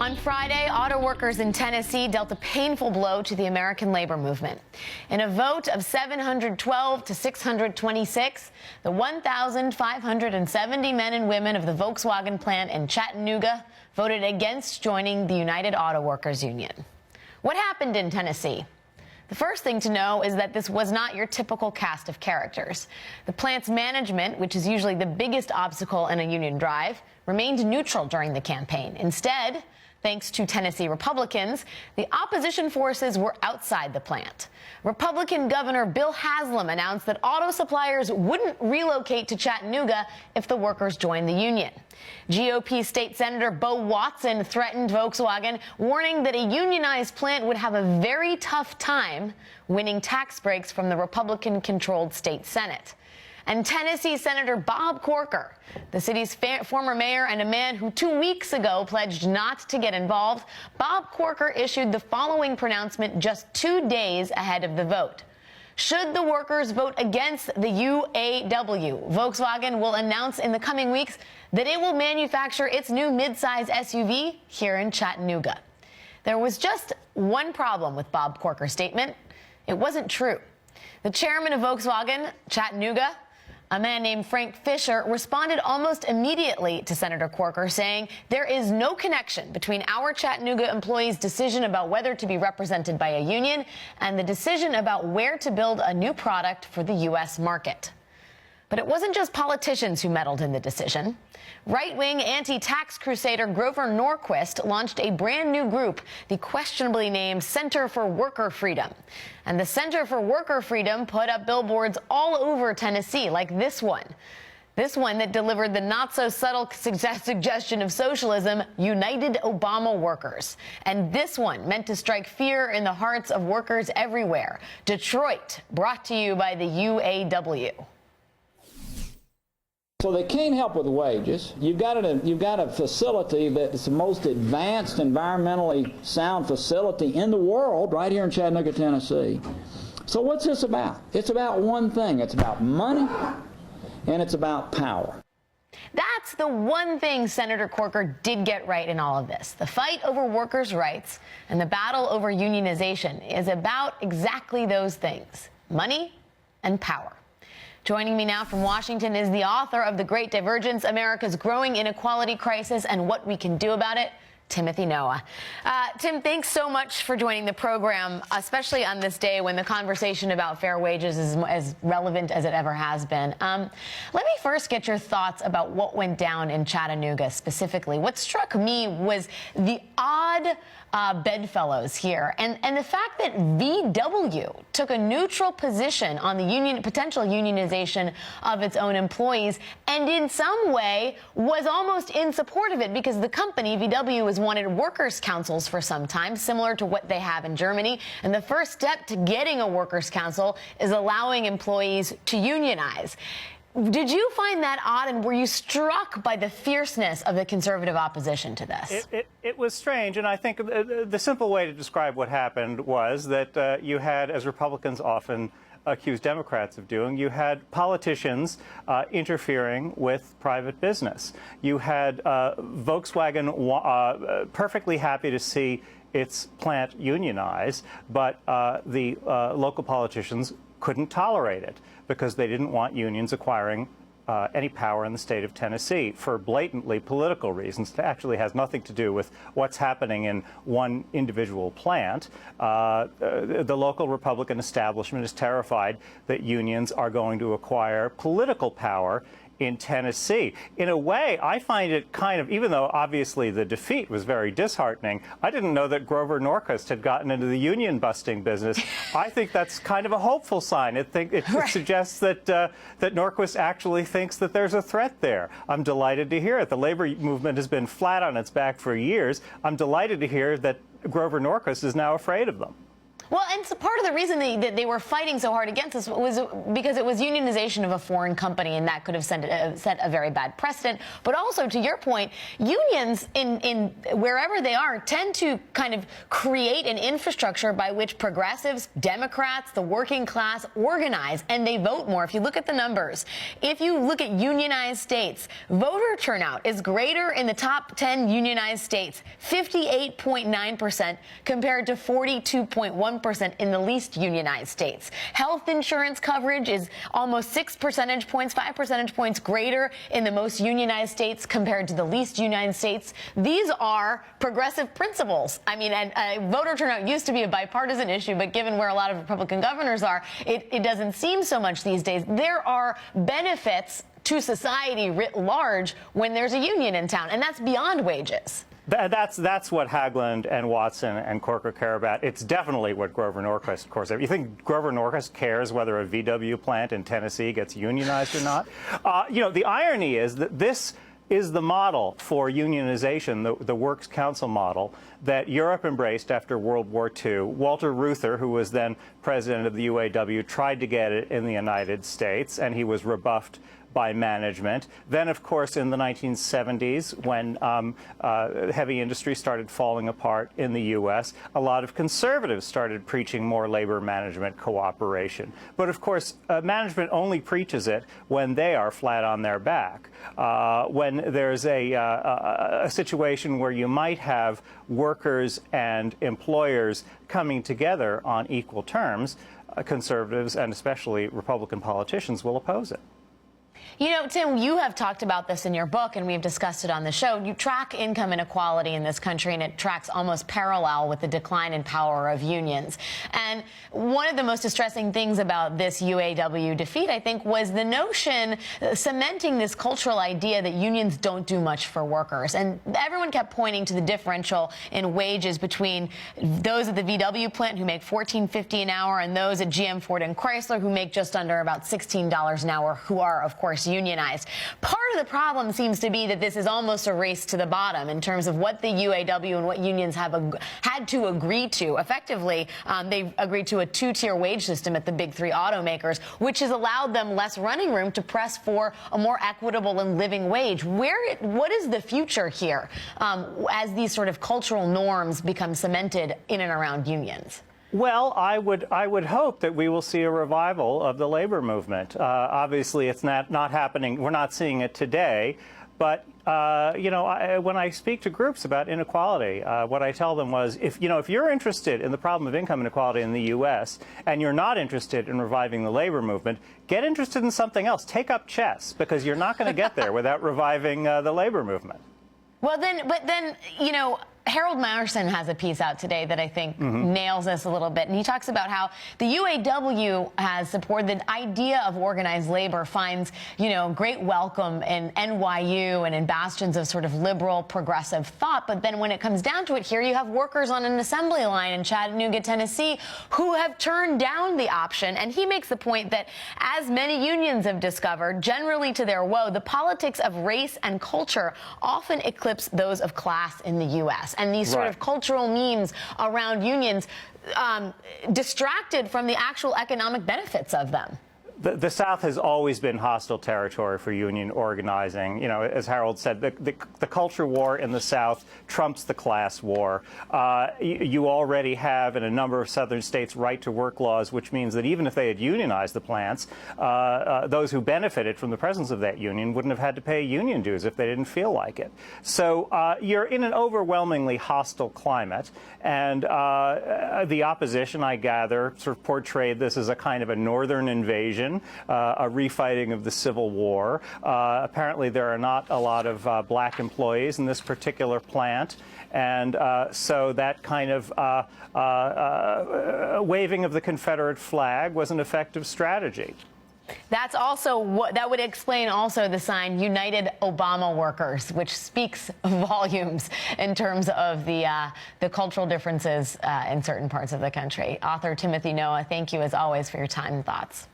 On Friday, auto workers in Tennessee dealt a painful blow to the American labor movement. In a vote of 712 to 626, the 1,570 men and women of the Volkswagen plant in Chattanooga voted against joining the United Auto Workers Union. What happened in Tennessee? The first thing to know is that this was not your typical cast of characters. The plant's management, which is usually the biggest obstacle in a union drive, remained neutral during the campaign. Instead, thanks to Tennessee Republicans, the opposition forces were outside the plant. Republican Governor Bill Haslam announced that auto suppliers wouldn't relocate to Chattanooga if the workers joined the union. GOP State Senator Bo Watson threatened Volkswagen, warning that a unionized plant would have a very tough time winning tax breaks from the Republican-controlled state Senate. And Tennessee Senator Bob Corker, the city's former mayor and a man who 2 weeks ago pledged not to get involved, Bob Corker issued the following pronouncement just 2 days ahead of the vote. Should the workers vote against the UAW, Volkswagen will announce in the coming weeks that it will manufacture its new midsize SUV here in Chattanooga. There was just one problem with Bob Corker's statement. It wasn't true. The chairman of Volkswagen, Chattanooga, a man named Frank Fisher, responded almost immediately to Senator Corker, saying there is no connection between our Chattanooga employees' decision about whether to be represented by a union and the decision about where to build a new product for the U.S. market. But it wasn't just politicians who meddled in the decision. Right-wing anti-tax crusader Grover Norquist launched a brand new group, the questionably named Center for Worker Freedom. And the Center for Worker Freedom put up billboards all over Tennessee, like this one. This one that delivered the not-so-subtle suggestion of socialism, United Obama Workers. And this one meant to strike fear in the hearts of workers everywhere. Detroit, brought to you by the UAW. So they can't help with wages. You've got a facility that's the most advanced, environmentally sound facility in the world right here in Chattanooga, Tennessee. So what's this about? It's about one thing. It's about money, and it's about power. That's the one thing Senator Corker did get right in all of this. The fight over workers' rights and the battle over unionization is about exactly those things: money and power. Joining me now from Washington is the author of The Great Divergence, America's Growing Inequality Crisis and What We Can Do About It, Timothy Noah. Tim, thanks so much for joining the program, especially on this day when the conversation about fair wages is as relevant as it ever has been. Let me first get your thoughts about what went down in Chattanooga specifically. What struck me was the odd bedfellows here and the fact that VW took a neutral position on the potential unionization of its own employees and in some way was almost in support of it because the company, VW, has wanted workers' councils for some time, similar to what they have in Germany. And the first step to getting a workers' council is allowing employees to unionize. Did you find that odd, and were you struck by the fierceness of the conservative opposition to this? It was strange, and I think the simple way to describe what happened was that you had, as Republicans often accuse Democrats of doing, you had politicians interfering with private business. You had Volkswagen perfectly happy to see its plant unionize, but the local politicians couldn't tolerate it because they didn't want unions acquiring any power in the state of Tennessee for blatantly political reasons. It actually has nothing to do with what's happening in one individual plant. The local Republican establishment is terrified that unions are going to acquire political power in Tennessee. In a way, I find it kind of, even though obviously the defeat was very disheartening, I didn't know that Grover Norquist had gotten into the union busting business. I think that's kind of a hopeful sign. It suggests that that Norquist actually thinks that there's a threat there. I'm delighted to hear it. The labor movement has been flat on its back for years. I'm delighted to hear that Grover Norquist is now afraid of them. Well, and so part of the reason that they were fighting so hard against this was because it was unionization of a foreign company, and that could have set a very bad precedent. But also, to your point, unions in wherever they are tend to kind of create an infrastructure by which progressives, Democrats, the working class organize, and they vote more. If you look at the numbers, if you look at unionized states, voter turnout is greater in the top 10 unionized states, 58.9% compared to 42.1% in the least unionized states. Health insurance coverage is almost 6 percentage points, 5 percentage points greater in the most unionized states compared to the least unionized states. These are progressive principles. I mean, and voter turnout used to be a bipartisan issue, but given where a lot of Republican governors are, it doesn't seem so much these days. There are benefits to society writ large when there's a union in town, and that's beyond wages. That's what Haglund and Watson and Corker care about. It's definitely what Grover Norquist, of course. You think Grover Norquist cares whether a VW plant in Tennessee gets unionized or not? You know, the irony is that this is the model for unionization, the Works Council model that Europe embraced after World War II. Walter Reuther, who was then president of the UAW, tried to get it in the United States, and he was rebuffed by management. Then, of course, in the 1970s, when heavy industry started falling apart in the U.S., a lot of conservatives started preaching more labor management cooperation. But, of course, management only preaches it when they are flat on their back. When there's a situation where you might have workers and employers coming together on equal terms, conservatives and especially Republican politicians will oppose it. You know, Tim, you have talked about this in your book, and we've discussed it on the show. You track income inequality in this country, and it tracks almost parallel with the decline in power of unions. And one of the most distressing things about this UAW defeat, I think, was the notion, cementing this cultural idea that unions don't do much for workers. And everyone kept pointing to the differential in wages between those at the VW plant who make $14.50 an hour and those at GM, Ford, and Chrysler who make just under about $16 an hour, who are, of course, unionized. Part of the problem seems to be that this is almost a race to the bottom in terms of what the UAW and what unions have had to agree to. Effectively, they agreed to a two-tier wage system at the big three automakers, which has allowed them less running room to press for a more equitable and living wage. What is the future here as these sort of cultural norms become cemented in and around unions? Well, I would hope that we will see a revival of the labor movement. Obviously, it's not happening. We're not seeing it today. But, you know, when I speak to groups about inequality, what I tell them was, if you're interested in the problem of income inequality in the U.S. and you're not interested in reviving the labor movement, get interested in something else. Take up chess, because you're not going to get there without reviving the labor movement. Well, then, you know, Harold Meyerson has a piece out today that I think nails this a little bit. And he talks about how the UAW has supported the idea of organized labor, finds, you know, great welcome in NYU and in bastions of sort of liberal progressive thought. But then when it comes down to it, here you have workers on an assembly line in Chattanooga, Tennessee, who have turned down the option. And he makes the point that, as many unions have discovered, generally to their woe, the politics of race and culture often eclipse those of class in the U.S. And these sort of cultural memes around unions distracted from the actual economic benefits of them. The South has always been hostile territory for union organizing. You know, as Harold said, the culture war in the South trumps the class war. You already have, in a number of southern states, right-to-work laws, which means that even if they had unionized the plants, those who benefited from the presence of that union wouldn't have had to pay union dues if they didn't feel like it. So you're in an overwhelmingly hostile climate, and the opposition, I gather, sort of portrayed this as a kind of a northern invasion, a refighting of the Civil War. Apparently, there are not a lot of black employees in this particular plant, and so that kind of waving of the Confederate flag was an effective strategy. That's also that would explain also the sign "United Obama Workers," which speaks volumes in terms of the cultural differences in certain parts of the country. Author Timothy Noah, thank you as always for your time and thoughts.